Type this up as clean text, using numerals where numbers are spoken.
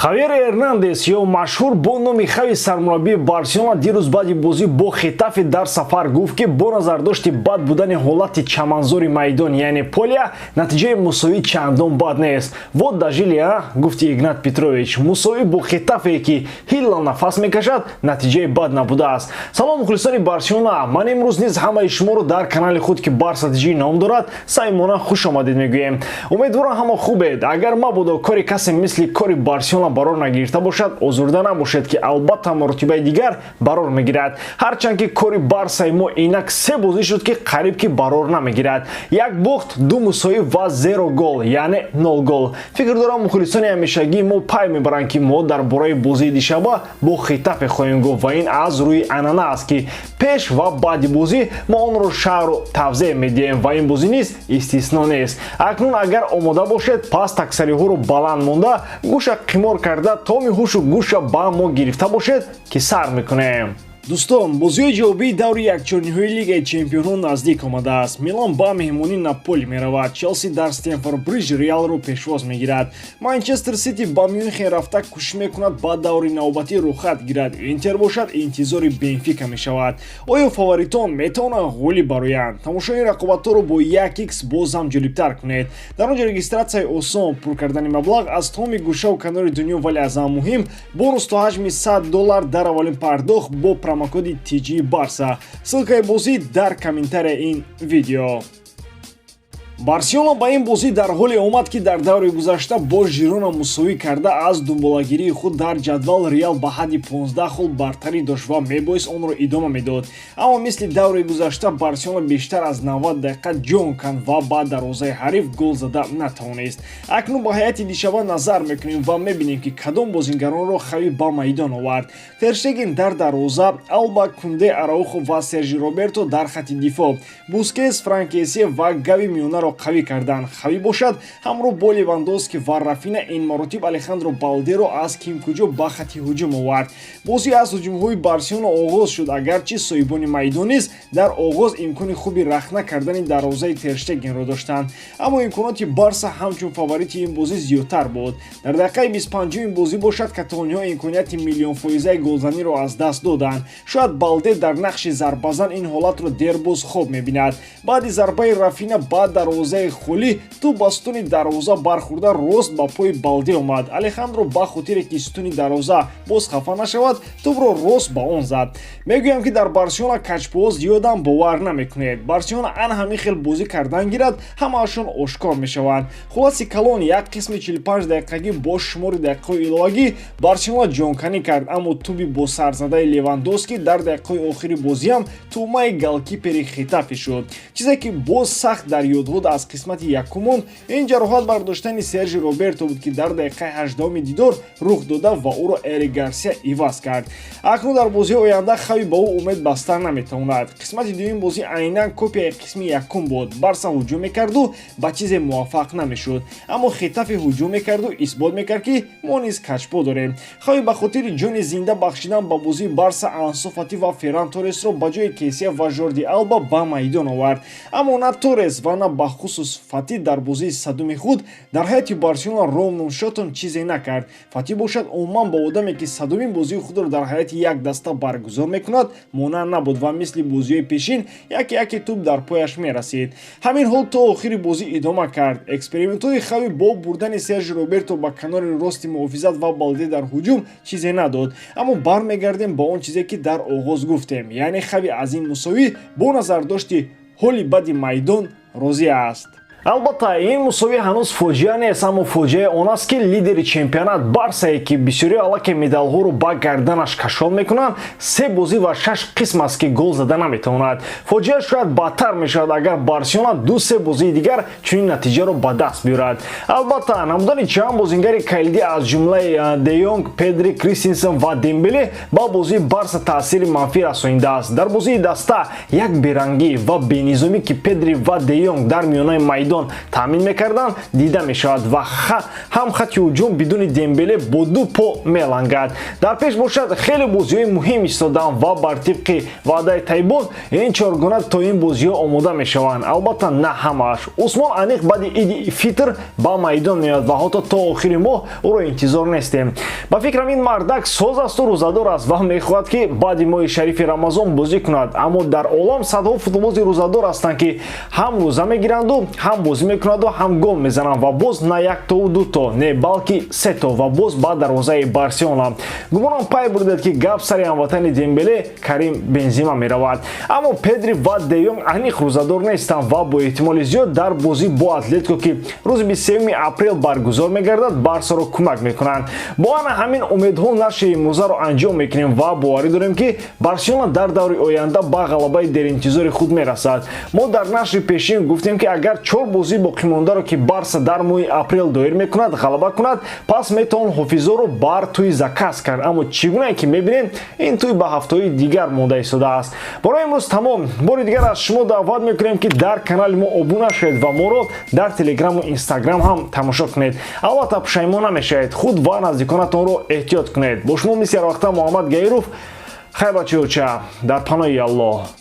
Xavier Hernandez ё машҳур бо номи Хави сармураббии Барселона дирӯз баъди бозӣ бо Хетафе дар сафар гуфт ки бо назардошти бад будани ҳолати чаманзори майдон яъне полия натиҷаи мусовӣ чандон бад нест. Вот дожили гуфти Игнат Петрович. Мусовӣ бо Хетафе ки ҳилла нафас мекашад натиҷаи бад набудааст. Салом мухлисони Барселона, ман имрӯз низ ҳамаи шуморо дар канали худ ки Барса TG ном дорад самимона хушомадид мегӯем. Умедворам ҳама хубед. Агар мабодо кори касе мисли кори Барселона барор нагирифта бошад, озурда набошед ки албатта маротибаи дигар барор мегирад. Ҳарчанд ки кори Барсаи мо инак се бозӣ шуд ки қариб ки барор намегирад. Як бохт, ду мусови ва 0 гол, яъне 0 гол. Фикр дорам мухлисони ҳамешагии мо пай мебаранд ки мо дар бораи бозии дишаба бо Хетафе хоҳем гуфт ва ин аз рӯи анъана аст ки пеш ва баъди бозӣ мо онро шаҳру тавзеъ медиҳем ва ин бозӣ низ истисно нест. Акнун агар омода бошед, пас таксариҳоро баланд монда, гӯша қимор карда томи ҳушу гӯша ба мо гирифта бошед ки сар мекунем. Дӯстон, бозиҳои ҷавобии даври якчорниҳои Лигаи Чемпионҳо наздик омадааст. Милан ба меҳмонӣ Наполи меравад. Челси дар Стенфорд Бридж Реалро пешвоз мегирад. Манчестер Сити ба Мюнхен рафта кӯшиш мекунад ба даври навбатӣ рухат гирад. Интер бошад интизори Бенфика мешавад. Оё фаворитон метавонанд ғолиб бароянд? Тамошои рақобатҳоро бо 1x боз ҳам ҷолибтар кунед. Дар он ҷо регистратсияи осон, пур кардани маблағ аз тамоми гӯшаву канори дунё, вале аз ҳам муҳим бонус то ҳаҷми $100 дар аввалин пардохт бо промокоди TG Barsa. Ссылкаи бозӣ дар комментарияи ин видео. Барселона ба ин бозӣ дар ҳоле омад ки дар даври гузашта бо Жирона мусовӣ карда аз дунболагирии худ дар ҷадвал Реал ба ҳадди 15 хол бартарӣ дошт ва мебоист онро идома медод. Аммо мисли даври гузашта Барселона бештар аз 90 дақиқа ҷон канд ва ба дарвозаи ҳариф гол зада натавонист. Акнун ба ҳайати дишаба назар мекунем ва мебинем ки кадом бозингаронро Хави ба майдон овард. Тер Штеген дар дарвоза, Алба, Кунде, Араухо ва Сержи Роберто дар хатти дифоъ, Бускетс, Франкеси ва Гави миёнаро қавӣ карданд. Хави бошад ҳамроҳ бо Левандовски ва Рафина ин маротиб Алехандро Балдеро аз кимкуҷо ба хатти ҳуҷум овард. Бозӣ аз ҳуҷумҳои Барселона оғоз шуд, агарчи соҳибони майдон низ дар оғоз имкони хуби рахна кардани дарвозаи Тер Штегенро доштанд. Аммо имконоти Барса ҳамчун фаворити ин бозӣ зиёдтар буд. Дар дақиқаи 25-ум бозӣ бошад каталониҳо имконияти миллионфоизаи голзаниро аз даст доданд. Шояд Балде дар нақши зарбазан ин ҳолатро дербоз хоб мебинад. Баъди зарбаи Рафина ба дарвозаи холӣ ту ба стуни дарвоза бархӯрда рост ба пои Балде омад. Алехандро ба хотире ки стуни дарвоза боз хафа нашавад, тӯбро рост ба он зад. Мегӯям ки дар Барселона качпоҳо зиёдам бовар намекунед. Барселона ан ҳамин хел бозӣ кардан гирад, ҳамаашон ошкор мешаванд. Хулоси калон як қисми 45 дақиқагӣ бо шумори дақиқаҳои иловагӣ Барселона ҷонканӣ кард, аммо туби бо сарзадаи Левандовски дар дақиқаҳои охири бозиам тӯъмаи голкипери Хетафе шуд. Чизе ки боз сахт дар ёдҳо аз қисмати якумон ин ҷароҳат бардоштани Сержи Роберто буд ки дар дақиқаи 18-уми дидор рух дода ва ӯро Эрик Гарсия иваз кард. Акнун дар бозии оянда Хави ба ӯ умед баста наметавонад. Қисмати дуюми бозӣ айнан копияи қисми якум буд. Барса ҳуҷум мекарду ба чизе муваффақ намешуд, аммо Хетафе ҳуҷум мекарду исбот мекард ки мо низ качпо дорем. Хави ба хотири ҷони зинда бахшидан ба бозии Барса Ансу Фати ва Ферран Торресро ба ҷои Кесия ва Жорди Алба ба майдон овард. Аммо на Торрес ва на бахусус Фати дар бозии садуми худ дар ҳайати Барселона ровном шотон чизе накард. Фати бошад умуман ба одаме ки садумин бозии худро дар ҳайати як даста баргузор мекунад монанд набуд ва мисли бозиҳои пешин яке тӯб дар пояш мерасид. Ҳамин ҳол то охири бозӣ идома кард. Экспериментҳои Хави бо бурдани Сержи Роберто ба канори рости муҳофизат ва Балде дар ҳуҷум чизе надод. Аммо бармегардем ба он чизе ки дар оғоз гуфтем, яъне Хави аз ин мусовӣ бо назардошти ҳоли бади майдон розӣ аст. Албатта ин мусовӣ ҳанӯз фоҷиа нест, аммо фоҷиаи он аст ки лидери чемпионат Барсае ки бисёри аллакай медалҳоро ба гарданаш кашол мекунанд, 3 бозӣ ва 6 қисм аст ки гол зада наметавонад. Фоҷиа шояд бадтар мешавад агар Барселона 2-3 бозии дигар чунин натиҷаро ба даст биёрад. Албатта намудани чанд бозингари калидӣ аз ҷумлаи Де Йонг, Педри, Кристенсен ва Дембеле ба бозии Барса таъсири манфӣ расонидааст. Дар бозии даста як берангӣ ва бенизомӣ ки Педри ва Де Йонг дар миёнаи майдон майдон таъмин мекарданд дида мешавад ва ҳам хати ҳуҷум бидуни Дембеле бо ду по мелангад. Дар пеш бошад хеле бозиҳои муҳим истодаанд ва бар тибқи ваъдаи Тайбун ин чоргона то ин бозиҳо омода мешаванд. Албатта на ҳамааш. Усмон Аниқ баъди Иди Фитр ба майдон меояд ва ҳото то охири моҳ ӯро интизор нестем. Ба фикрам ин мардак соз асту рӯзадор аст ва мехоҳад ки баъди моҳи шарифи Рамазон бозӣ кунад. Аммо дар олам садҳо футболбози рӯзадор ҳастанд ки ҳам рӯза мегиранду ҳам бозӣ мекунанду ҳам гол мезананд ва боз на яктову дуто не балки сето ва боз ба дарвозаи Барселона. Гумонам пай бурдед ки гап сари ҳамватани Дембеле Карим Бензима меравад. Аммо Педри ва Де Йонг аниқ рӯзадор нестанд ва бо эҳтимоли зиёд дар бозӣ бо Атлетико ки рӯзи 23 апрел баргузор мегардад Барсаро кӯмак мекунанд. Бо ана ҳамин умедҳо нашри имрӯзаро анҷом мекунем ва боварӣ дорем ки Барселона дар даври оянда ба ғалабаи деринтизори худ мерасад. Мо дар нашри пешин гуфтем ки агар 4 бозии боқимондаро ки Барса дар моҳи апрел доир мекунад ғалаба кунад, пас метавон ҳофизоро бар туи закас кард. Аммо чӣ гунае ки мебинем ин туи ба ҳафтаҳои дигар монда истодааст. Барои имрӯз тамом. Бори дигар аз шумо даъват мекунем ки дар канали мо обуна шавед ва моро дар Телеграму Инстаграм ҳам тамошо кунед. Албатта пушаймон намешавед. худ ва наздиконатонро эҳтиёт кунед. Бо шумо мисли ҳар вақта Муҳаммад Гаиров. Хайр бачаҳо, дар паноҳи Аллоҳ.